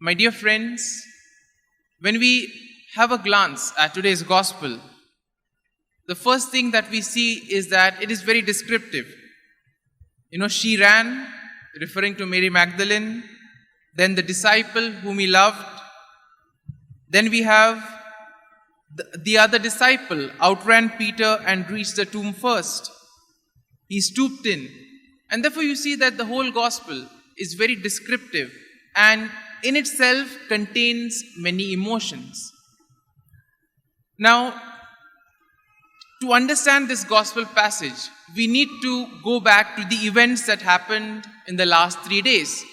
My dear friends, when we have a glance at today's gospel, the first thing that we see is that it is very descriptive. She ran, referring to Mary Magdalene, then the disciple whom he loved. Then we have the other disciple outran Peter and reached the tomb first. He stooped in. And therefore you see that the whole gospel is very descriptive and in itself contains many emotions. Now, to understand this gospel passage, we need to go back to the events that happened in the last 3 days.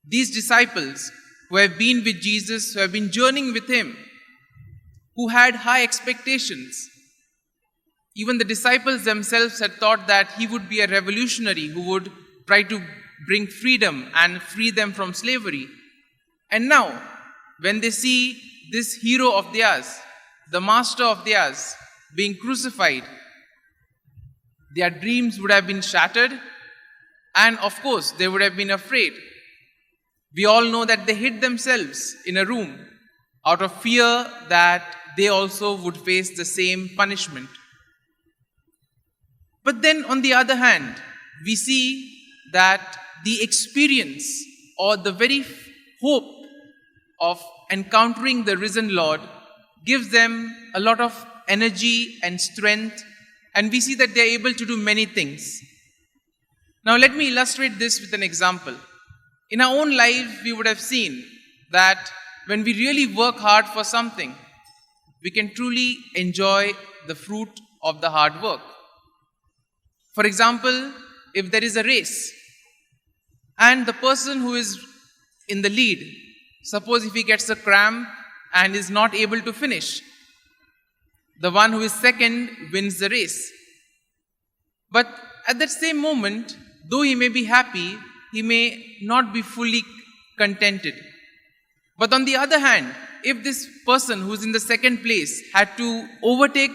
These disciples who have been with Jesus, who have been journeying with him, who had high expectations. Even the disciples themselves had thought that he would be a revolutionary who would try to bring freedom and free them from slavery. And now, when they see this hero of theirs, the master of theirs, being crucified, their dreams would have been shattered, and of course, they would have been afraid. We all know that they hid themselves in a room out of fear that they also would face the same punishment. But then, on the other hand, we see that the experience or the very hope of encountering the risen Lord gives them a lot of energy and strength, and we see that they are able to do many things. Now, let me illustrate this with an example. In our own lives, we would have seen that when we really work hard for something, we can truly enjoy the fruit of the hard work. For example, if there is a race and the person who is in the lead, suppose if he gets a cramp and is not able to finish, the one who is second wins the race. But at that same moment, though he may be happy, he may not be fully contented. But on the other hand, if this person who is in the second place had to overtake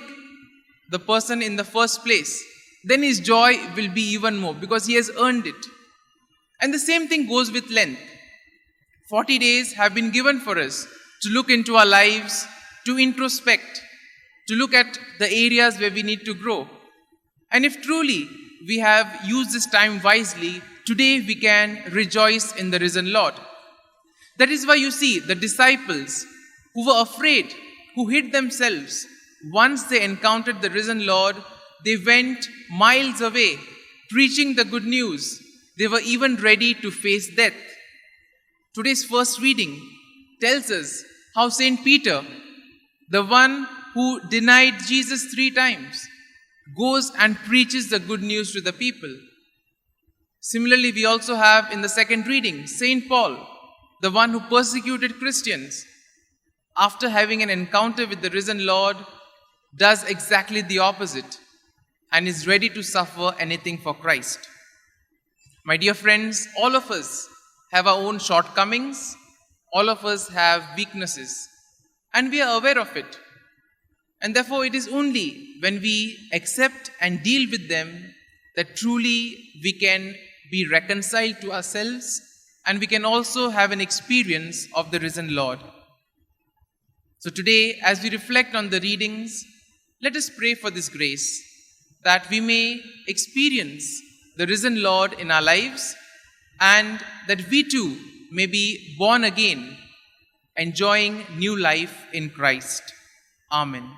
the person in the first place, then his joy will be even more because he has earned it. And the same thing goes with Lent. 40 days have been given for us to look into our lives, to introspect, to look at the areas where we need to grow. And if truly we have used this time wisely, today we can rejoice in the risen Lord. That is why you see the disciples who were afraid, who hid themselves, once they encountered the risen Lord, they went miles away, preaching the good news. They were even ready to face death. Today's first reading tells us how St. Peter, the one who denied Jesus 3 times, goes and preaches the good news to the people. Similarly, we also have in the second reading, St. Paul, the one who persecuted Christians, after having an encounter with the risen Lord, does exactly the opposite and is ready to suffer anything for Christ. My dear friends, all of us have our own shortcomings, all of us have weaknesses, and we are aware of it. And therefore, it is only when we accept and deal with them that truly we can be reconciled to ourselves and we can also have an experience of the risen Lord. So today, as we reflect on the readings, let us pray for this grace that we may experience the risen Lord in our lives and that we too may be born again, enjoying new life in Christ. Amen.